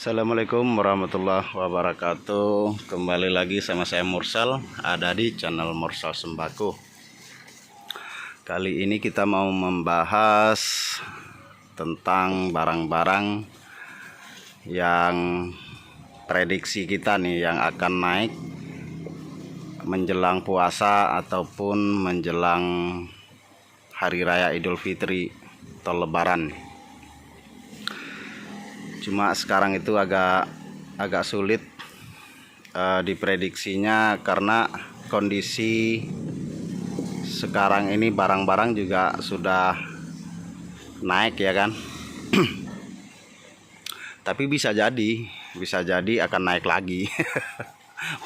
Assalamualaikum warahmatullahi wabarakatuh. Kembali lagi sama saya Mursal, ada di channel Mursal Sembako. Kali ini kita mau membahas tentang barang-barang yang prediksi kita nih yang akan naik menjelang puasa ataupun menjelang Hari Raya Idul Fitri atau Lebaran. Cuma sekarang itu agak sulit diprediksinya karena kondisi sekarang ini barang-barang juga sudah naik ya kan. Tapi bisa jadi akan naik lagi.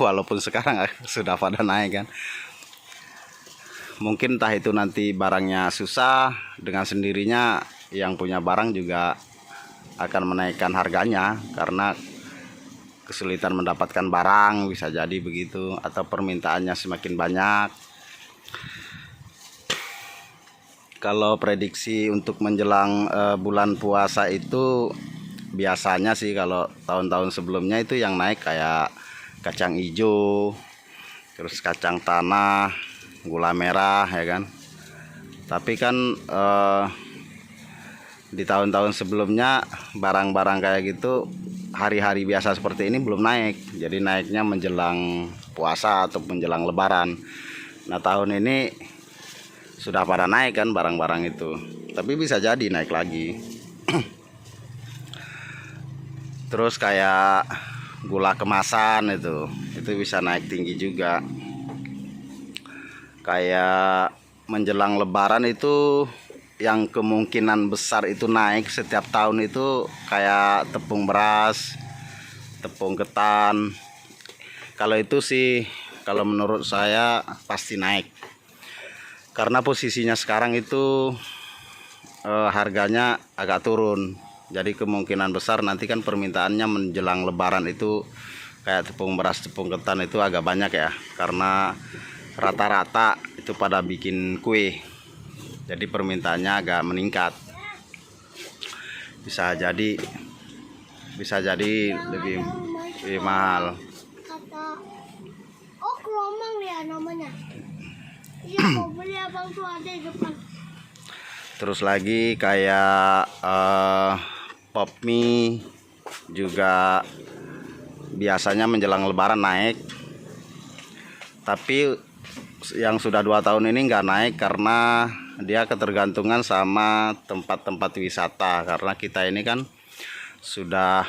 Walaupun sekarang sudah pada naik kan. Mungkin entah itu nanti barangnya susah, dengan sendirinya yang punya barang juga akan menaikkan harganya karena kesulitan mendapatkan barang, bisa jadi begitu, atau permintaannya semakin banyak. Kalau prediksi untuk menjelang bulan puasa itu biasanya sih kalau tahun-tahun sebelumnya itu yang naik kayak kacang hijau, terus kacang tanah, gula merah ya kan. Tapi kan di tahun-tahun sebelumnya barang-barang kayak gitu hari-hari biasa seperti ini belum naik, jadi naiknya menjelang puasa atau menjelang lebaran. Nah tahun ini sudah pada naik kan barang-barang itu, tapi bisa jadi naik lagi. Terus kayak gula kemasan itu bisa naik tinggi juga. Kayak menjelang lebaran itu yang kemungkinan besar itu naik setiap tahun itu kayak tepung beras, tepung ketan. Kalau itu sih kalau menurut saya pasti naik. Karena posisinya sekarang itu harganya agak turun. Jadi kemungkinan besar nanti kan permintaannya menjelang lebaran itu kayak tepung beras, tepung ketan itu agak banyak ya. Karena rata-rata itu pada bikin kue. Jadi permintaannya agak meningkat. Bisa jadi lebih mahal. Oh, keromang ya namanya. Iya, mau beli abang tuh ada di depan. Terus lagi kayak pop mie juga biasanya menjelang lebaran naik. Tapi yang sudah 2 tahun ini nggak naik karena dia ketergantungan sama tempat-tempat wisata. Karena kita ini kan sudah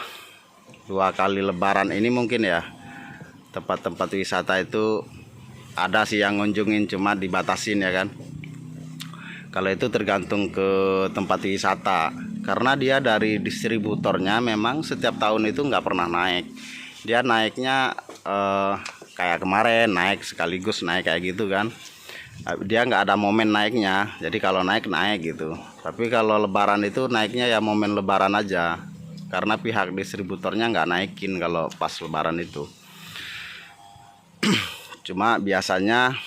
2 kali lebaran ini mungkin ya, tempat-tempat wisata itu ada sih yang ngunjungin, cuma dibatasin ya kan. Kalau itu tergantung ke tempat wisata, karena dia dari distributornya memang setiap tahun itu nggak pernah naik. Dia naiknya kayak kemarin naik sekaligus naik kayak gitu kan. Dia nggak ada momen naiknya, jadi kalau naik gitu. Tapi kalau lebaran itu naiknya ya momen lebaran aja, karena pihak distributornya nggak naikin kalau pas lebaran itu. Cuma biasanya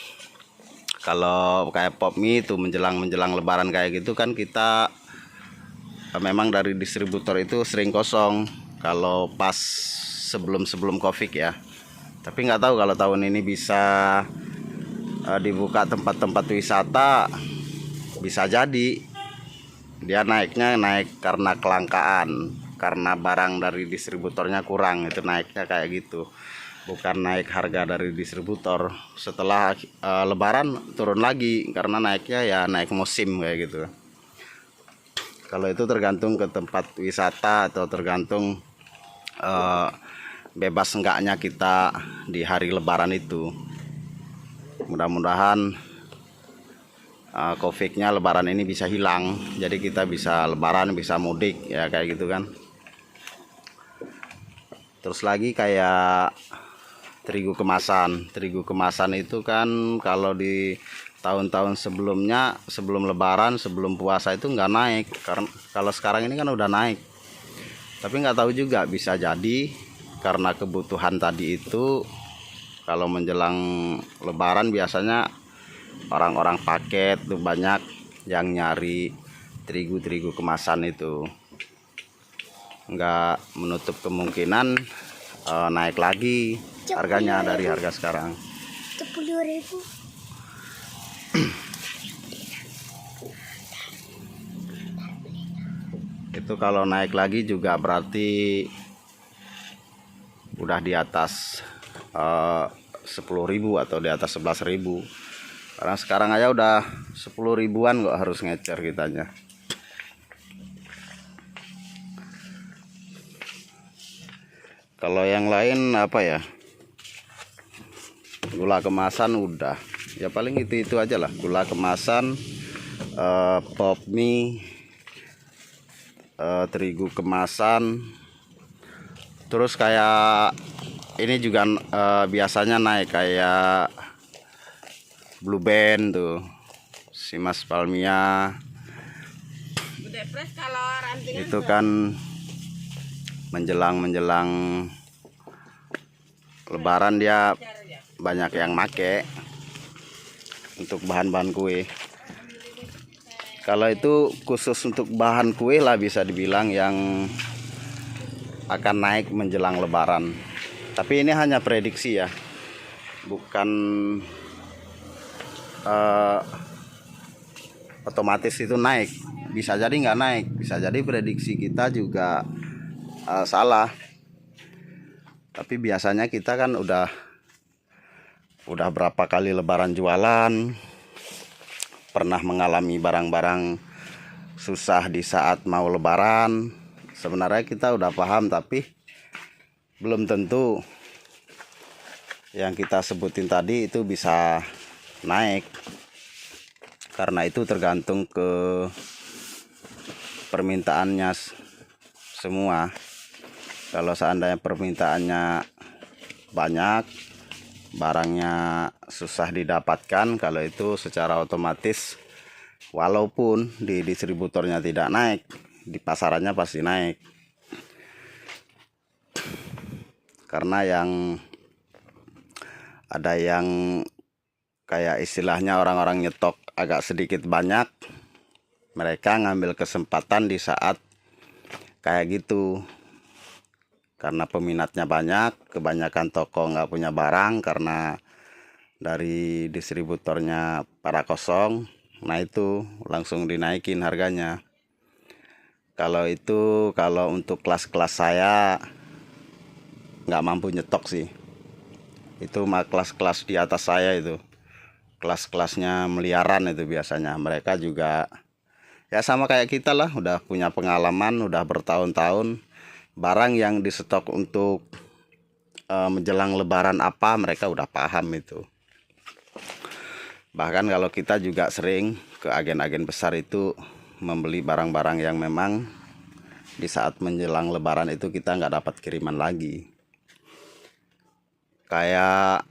kalau kayak pop mie itu menjelang lebaran kayak gitu kan, kita memang dari distributor itu sering kosong kalau pas sebelum Covid ya. Tapi nggak tahu kalau tahun ini bisa dibuka tempat-tempat wisata, bisa jadi dia naiknya karena kelangkaan, karena barang dari distributornya kurang, itu naiknya kayak gitu, bukan naik harga dari distributor. Setelah lebaran turun lagi karena naiknya ya naik musim kayak gitu. Kalau itu tergantung ke tempat wisata atau tergantung bebas enggaknya kita di hari lebaran itu. Mudah-mudahan Covid-nya lebaran ini bisa hilang, jadi kita bisa lebaran, bisa mudik ya kayak gitu kan. Terus lagi kayak terigu kemasan itu kan kalau di tahun-tahun sebelumnya, sebelum lebaran, sebelum puasa itu nggak naik. Karena kalau sekarang ini kan udah naik, tapi nggak tahu juga, bisa jadi karena kebutuhan tadi itu. Kalau menjelang lebaran biasanya orang-orang paket tuh banyak yang nyari terigu kemasan itu. nggak menutup kemungkinan naik lagi harganya dari harga sekarang. 10.000. Itu kalau naik lagi juga berarti udah di atas 10.000 atau di atas 11.000. Karena sekarang aja udah 10.000-an kok harus ngecer kitanya. Kalau yang lain apa ya, gula kemasan udah ya paling itu aja lah, gula kemasan, pop mie, terigu kemasan. Terus kayak ini juga biasanya naik kayak Blue Band tuh, Simas Palmia itu kan menjelang Lebaran dia banyak yang make untuk bahan-bahan kue. Kalau itu khusus untuk bahan kue lah bisa dibilang yang akan naik menjelang Lebaran. Tapi ini hanya prediksi ya, bukan otomatis itu naik. Bisa jadi nggak naik, bisa jadi prediksi kita juga salah. Tapi biasanya kita kan udah berapa kali Lebaran jualan, pernah mengalami barang-barang susah di saat mau Lebaran. Sebenarnya kita udah paham, tapi belum tentu yang kita sebutin tadi itu bisa naik, karena itu tergantung ke permintaannya semua. Kalau seandainya permintaannya banyak, barangnya susah didapatkan, kalau itu secara otomatis walaupun di distributornya tidak naik, di pasarannya pasti naik. Karena ada yang kayak istilahnya orang-orang nyetok agak sedikit banyak, mereka ngambil kesempatan di saat kayak gitu. Karena peminatnya banyak, kebanyakan toko nggak punya barang karena dari distributornya pada kosong. Nah itu langsung dinaikin harganya. Kalau untuk kelas-kelas saya nggak mampu nyetok sih. Itu mah kelas-kelas di atas saya itu, kelas-kelasnya miliaran itu biasanya. Mereka juga ya sama kayak kita lah, udah punya pengalaman, udah bertahun-tahun. Barang yang di stok untuk menjelang Lebaran apa, mereka udah paham itu. Bahkan kalau kita juga sering ke agen-agen besar itu membeli barang-barang yang memang di saat menjelang Lebaran itu kita nggak dapat kiriman lagi. Kayak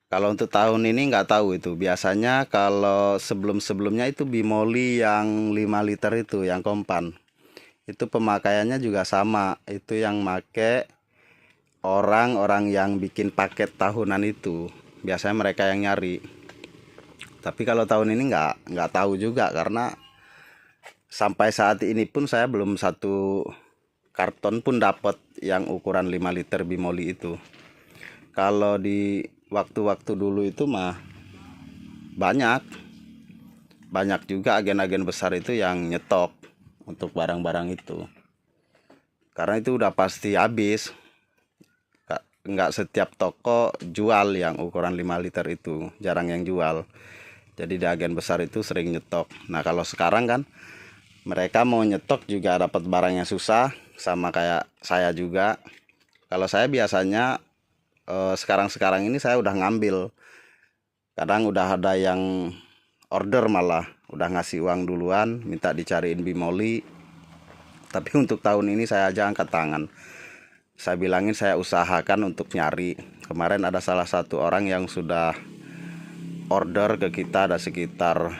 kalau untuk tahun ini nggak tahu itu. Biasanya kalau sebelum-sebelumnya itu Bimoli yang 5 liter itu, yang kompan. Itu pemakaiannya juga sama. Itu yang make orang-orang yang bikin paket tahunan itu. Biasanya mereka yang nyari. Tapi kalau tahun ini nggak tahu juga, karena sampai saat ini pun saya belum satu karton pun dapat yang ukuran 5 liter Bimoli itu. Kalau di waktu-waktu dulu itu mah banyak juga agen-agen besar itu yang nyetok untuk barang-barang itu. Karena itu udah pasti habis. Nggak setiap toko jual yang ukuran 5 liter itu, jarang yang jual. Jadi di agen besar itu sering nyetok. Nah kalau sekarang kan mereka mau nyetok juga dapat barangnya susah, sama kayak saya juga. Kalau saya biasanya sekarang ini saya udah ngambil. Kadang udah ada yang order, malah udah ngasih uang duluan, minta dicariin Bimoli. Tapi untuk tahun ini saya aja angkat tangan. Saya bilangin saya usahakan untuk nyari. Kemarin ada salah satu orang yang sudah order ke kita, ada sekitar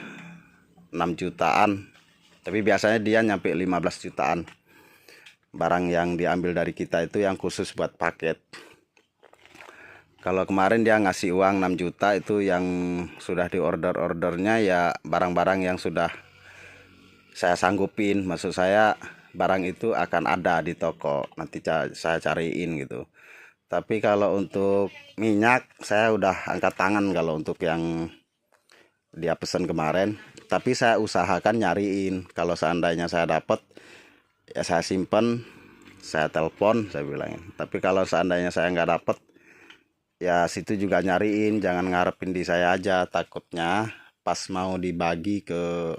6 jutaan. Tapi biasanya dia nyampe 15 jutaan. Barang yang diambil dari kita itu yang khusus buat paket. Kalau kemarin dia ngasih uang 6 juta itu yang sudah diorder-ordernya ya barang-barang yang sudah saya sanggupin. Maksud saya barang itu akan ada di toko, nanti saya cariin gitu. Tapi kalau untuk minyak saya udah angkat tangan kalau untuk yang dia pesan kemarin. Tapi saya usahakan nyariin. Kalau seandainya saya dapat, ya saya simpen, saya telepon, saya bilangin. Tapi kalau seandainya saya nggak dapat, ya situ juga nyariin. Jangan ngarepin di saya aja, takutnya pas mau dibagi ke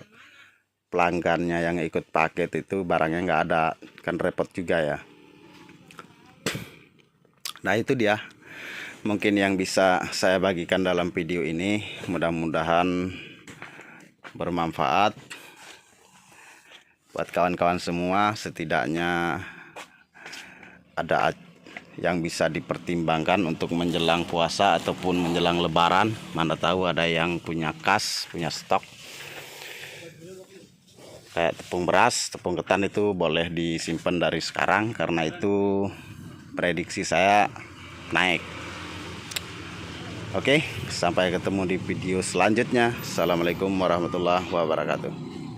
pelanggannya yang ikut paket itu barangnya nggak ada, kan repot juga ya. Nah itu dia mungkin yang bisa saya bagikan dalam video ini, mudah-mudahan bermanfaat buat kawan-kawan semua. Setidaknya ada yang bisa dipertimbangkan untuk menjelang puasa ataupun menjelang lebaran. Mana tahu ada yang punya kas, punya stok kayak tepung beras, tepung ketan, itu boleh disimpan dari sekarang karena itu prediksi saya naik. Oke, sampai ketemu di video selanjutnya. Assalamualaikum warahmatullahi wabarakatuh.